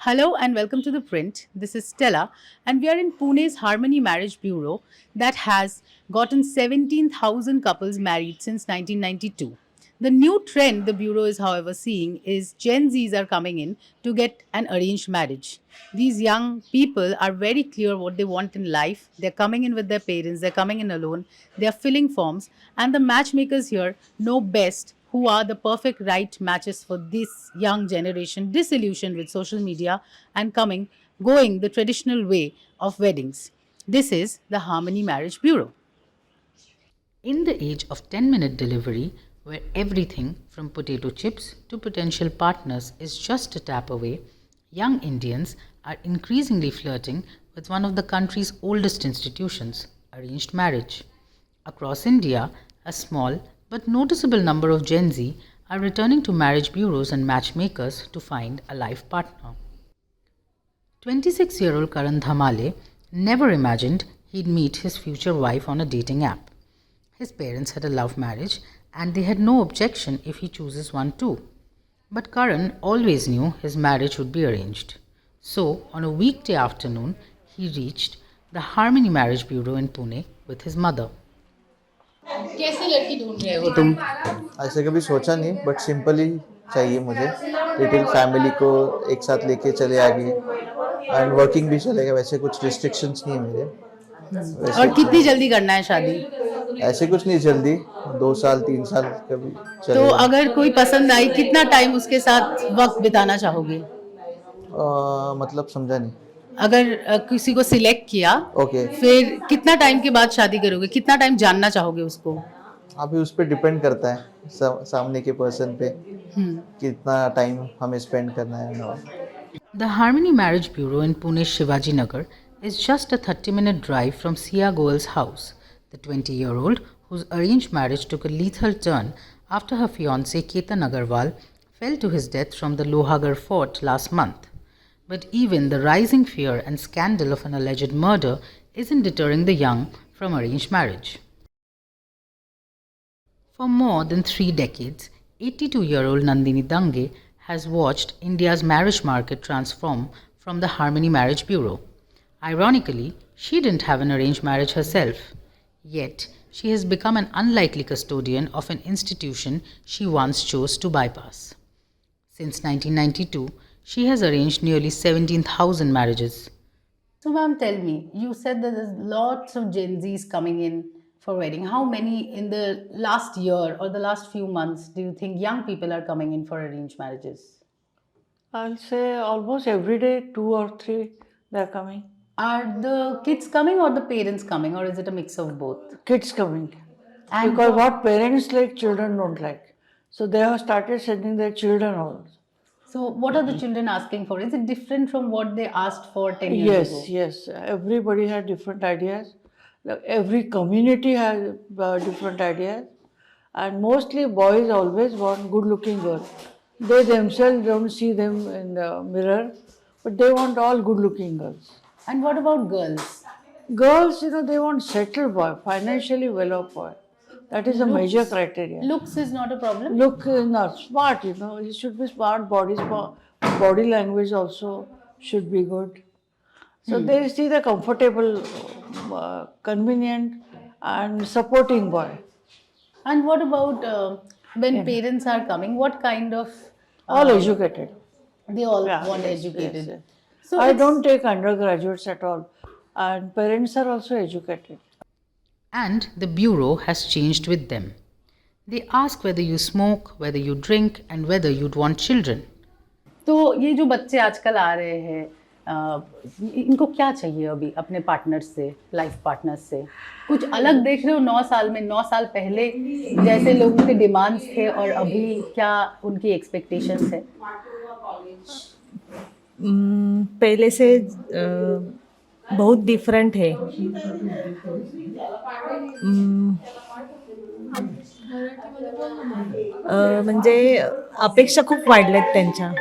Hello and welcome to The Print. This is Stella, and we are in Pune's Harmony Marriage Bureau that has gotten 17,000 couples married since 1992. The new trend the Bureau is, however, seeing is Gen Zs are coming in to get an arranged marriage. These young people are very clear what they want in life. They're coming in with their parents, they're coming in alone, they're filling forms, and the matchmakers here know best who are the perfect right matches for this young generation disillusioned with social media and going the traditional way of weddings. This is the Harmony Marriage Bureau. In the age of 10-minute delivery, where everything from potato chips to potential partners is just a tap away, young Indians are increasingly flirting with one of the country's oldest institutions, arranged marriage. Across India, a small but noticeable number of Gen Z are returning to marriage bureaus and matchmakers to find a life partner. 26-year-old Karan Dhamale never imagined he'd meet his future wife on a dating app. His parents had a love marriage and they had no objection if he chooses one too. But Karan always knew his marriage would be arranged. So, on a weekday afternoon, he reached the Harmony Marriage Bureau in Pune with his mother. कैसी लड़की ढूंढ रहे हो तुम? ऐसे कभी सोचा नहीं, बट सिंपल ही चाहिए मुझे। लिटिल फैमिली को एक साथ लेके चले आगे, एंड वर्किंग भी चलेगा। वैसे कुछ रिस्ट्रिक्शंस नहीं है मेरे। और कितनी जल्दी करना है शादी? ऐसे कुछ नहीं, जल्दी 2 साल 3 साल कभी तो चलेगा। अगर कोई पसंद आई, कितना टाइम उसके साथ वक्त बिताना चाहोगे? मतलब समझा नहीं। अगर किसी को सिलेक्ट किया, ओके। फिर कितना टाइम के बाद शादी करोगे? कितना टाइम जानना चाहोगे उसको? अभी उस पर डिपेंड करता है सामने के पर्सन पे, कितना टाइम हमें स्पेंड करना है। The Harmony Marriage Bureau in Pune's Shivaji Nagar is just a 30-minute drive from Sia Goel's house, the 20-year-old whose arranged marriage took a lethal turn after her fiancé Ketan Agarwal fell to his death from the Lohagar fort last month. But even the rising fear and scandal of an alleged murder isn't deterring the young from arranged marriage. For more than 3 decades, 82-year-old Nandini Dange has watched India's marriage market transform from the Harmony Marriage Bureau. Ironically, she didn't have an arranged marriage herself. Yet, she has become an unlikely custodian of an institution she once chose to bypass. Since 1992, she has arranged nearly 17,000 marriages. So, ma'am, tell me, you said that there's lots of Gen Zs coming in for wedding. How many in the last year or the last few months do you think young people are coming in for arranged marriages? I'll say almost every day, 2 or 3 they're coming. Are the kids coming or the parents coming, or is it a mix of both? Kids coming. And because what parents like, children don't like. So they have started sending their children also. So, what are the children asking for? Is it different from what they asked for 10 years ago? Yes. Everybody had different ideas. Every community has different ideas. And mostly boys always want good-looking girls. They themselves don't see them in the mirror, but they want all good-looking girls. And what about girls? Girls, they want settled boy, financially well-off boy. That is a major criteria. Looks is not a problem? Look is not smart, he should be smart, body language also should be good. So they see the comfortable, convenient and supporting boy. And what about when parents are coming, what kind of... all educated. They all want Yes, educated. yes. So I it's- don't take undergraduates at all. And parents are also educated. And the bureau has changed with them. They ask whether you smoke, whether you drink, and whether you'd want children. तो ये जो बच्चे आजकल आ रहे हैं, इनको क्या चाहिए अभी अपने पार्टनर से, लाइफ पार्टनर से? कुछ अलग देख रहे हो 9 साल में? 9 साल पहले जैसे लोगों के डिमांड्स थे और अभी क्या उनकी एक्सपेक्टेशंस है? पहले से बहुत डिफरेंट है। म्हणजे अपेक्षा खूप वाढल्यात, त्यांच्या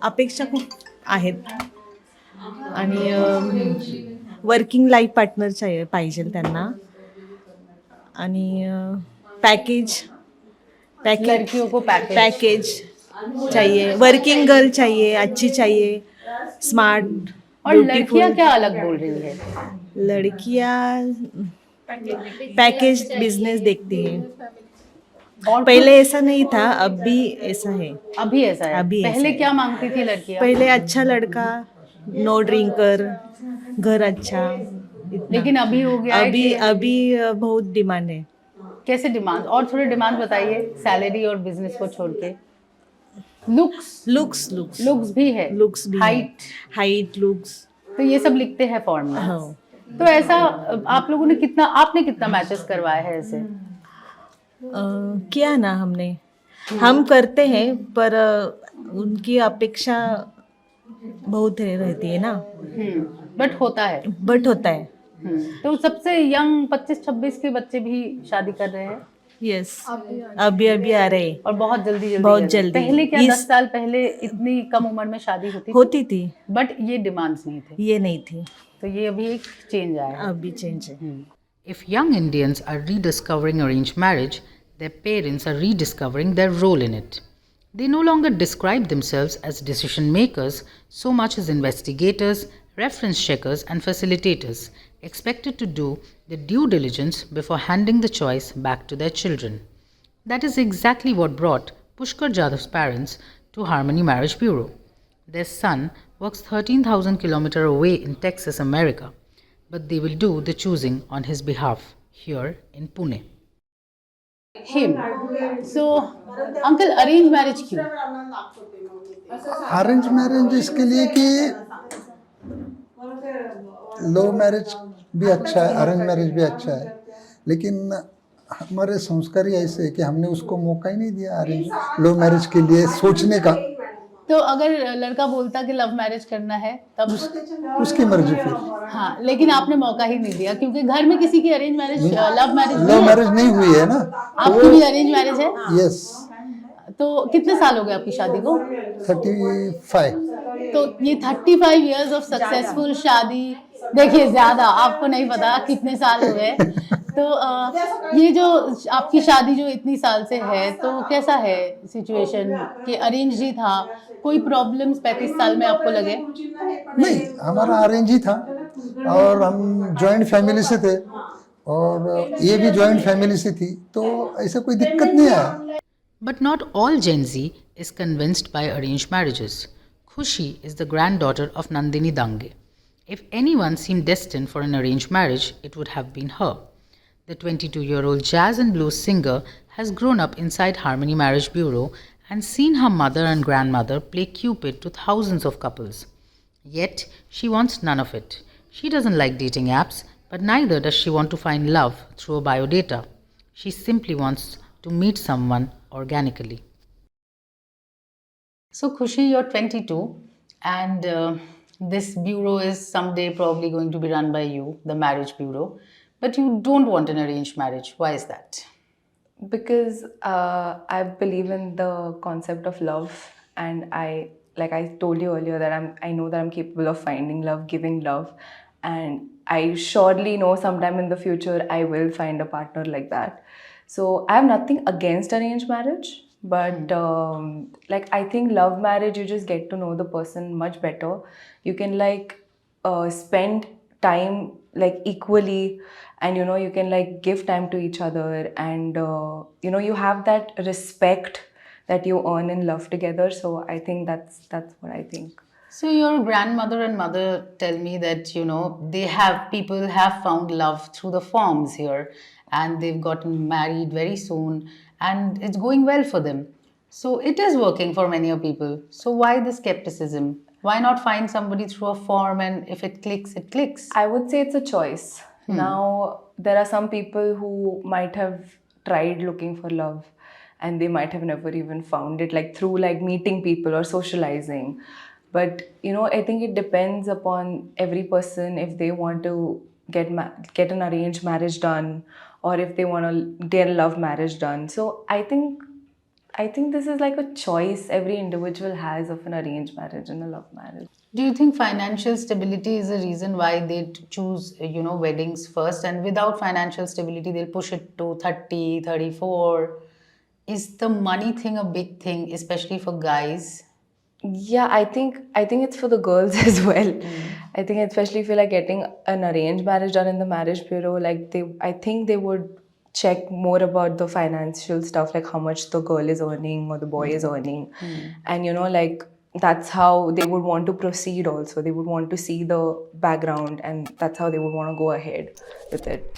अपेक्षा खूप आहेत आणि वर्किंग लाईफ पार्टनर पाहिजे त्यांना आणि पैकेज लड़कियों को पैकेज चाहिए, वर्किंग गर्ल चाहिए, अच्छी चाहिए स्मार्ट, और लड़कियां क्या अलग बोल रही है? लड़कियां पैकेज बिजनेस देखती हैं। और पहले ऐसा नहीं था, अब भी ऐसा है। अभी ऐसा है? अभी ऐसा पहले है। क्या मांगती थी लड़कियां? पहले अच्छा लड़का, नो ड्रिंकर, घर अच्छा, इतना। लेकिन अभी हो गया है अभी कि अभी बहुत डिमांड है। कैसे डिमांड? और थोड़े डिमांड बताइए, सैलरी और बिजनेस को छोड़ के। लुक्स लुक्स लुक्स लुक्स भी है, लुक्स भी हाइट, हाइट लुक्स। तो ये सब लिखते हैं फॉर्म में। हाँ। तो ऐसा आप लोगों ने आपने कितना मैचेस करवाया है ऐसे? किया ना हमने, हम करते हैं, पर उनकी अपेक्षा बहुत रहती है ना, बट होता है। बट होता है। तो सबसे यंग 25-26 के बच्चे भी शादी कर रहे हैं यस, अभी अभी आ रहे हैं। और बहुत जल्दी बहुत जल्दी। जल्दी। पहले क्या इस- 10 साल पहले इतनी कम उम्र में शादी होती होती थी, बट ये डिमांड्स नहीं थे, ये नहीं थी, तो ये अभी एक चेंज आया है। अभी चेंज है। If young Indians are rediscovering arranged marriage, their parents are rediscovering their role in it. They no longer describe themselves as decision makers so much as investigators, reference checkers, and facilitators, expected to do the due diligence before handing the choice back to their children. That is exactly what brought Pushkar Jadhav's parents to Harmony Marriage Bureau. Their son works 13,000 kilometers away in Texas, America, but they will do the choosing on his behalf here in Pune. Him. So, uncle, arranged marriage क्यों? Arrange marriage इसके लिए कि love marriage भी अच्छा है, arrange marriage भी अच्छा है, लेकिन हमारे संस्कार ही ऐसे है कि हमने उसको मौका ही नहीं दिया अरेंज लव मैरिज के लिए सोचने का। तो अगर लड़का बोलता कि लव मैरिज करना है तब उसकी मर्जी फिर। हाँ, लेकिन आपने मौका ही नहीं दिया क्योंकि घर में किसी की अरेंज मैरिज लव मैरिज नहीं हुई है ना, आपकी भी अरेंज मैरिज है। यस। तो कितने साल हो गए आपकी शादी को? 35। तो ये 35 इयर्स ऑफ सक्सेसफुल शादी, देखिए ज्यादा आपको नहीं पता कितने साल हो गए। तो ये जो आपकी शादी जो इतनी साल से है, तो कैसा है सिचुएशन कि अरेंज ही था? कोई प्रॉब्लम्स 35 साल में आपको लगे? नहीं, हमारा अरेंज ही था और हम जॉइंट फैमिली से थे और ये भी जॉइंट फैमिली से थी, तो ऐसा कोई दिक्कत नहीं आया। But not all Gen Z is convinced by arranged marriages. Khushi is the granddaughter of Nandini Dange. If anyone seemed destined for an arranged marriage, it would have been her. The 22-year-old jazz and blues singer has grown up inside Harmony Marriage Bureau and seen her mother and grandmother play Cupid to thousands of couples. Yet, she wants none of it. She doesn't like dating apps, but neither does she want to find love through a biodata. She simply wants to meet someone organically. So Khushi, you're 22 and this bureau is someday probably going to be run by you, the marriage bureau, but you don't want an arranged marriage. Why is that? Because I believe in the concept of love, and like I told you earlier that I know that I'm capable of finding love, giving love, and I surely know sometime in the future I will find a partner like that. So I have nothing against arranged marriage, but like I think love marriage, you just get to know the person much better. You can like spend time like equally, and you can like give time to each other, and you have that respect that you earn in love together. So I think that's what I think. So your grandmother and mother tell me that people have found love through the forms here and they've gotten married very soon and it's going well for them. So it is working for many of people. So why the skepticism? Why not find somebody through a form and if it clicks, it clicks? I would say it's a choice. Now, there are some people who might have tried looking for love and they might have never even found it, like through like meeting people or socializing. But I think it depends upon every person if they want to get an arranged marriage done or if they want to get a love marriage done. So I think this is like a choice every individual has of an arranged marriage and a love marriage. Do you think financial stability is the reason why they choose, weddings first, and without financial stability, they'll push it to 30, 34? Is the money thing a big thing, especially for guys? Yeah, I think it's for the girls as well. I think especially if you're like getting an arranged marriage done in the marriage bureau, like I think they would check more about the financial stuff, like how much the girl is earning or the boy is earning, and you know, like that's how they would want to proceed. Also, they would want to see the background, and that's how they would want to go ahead with it.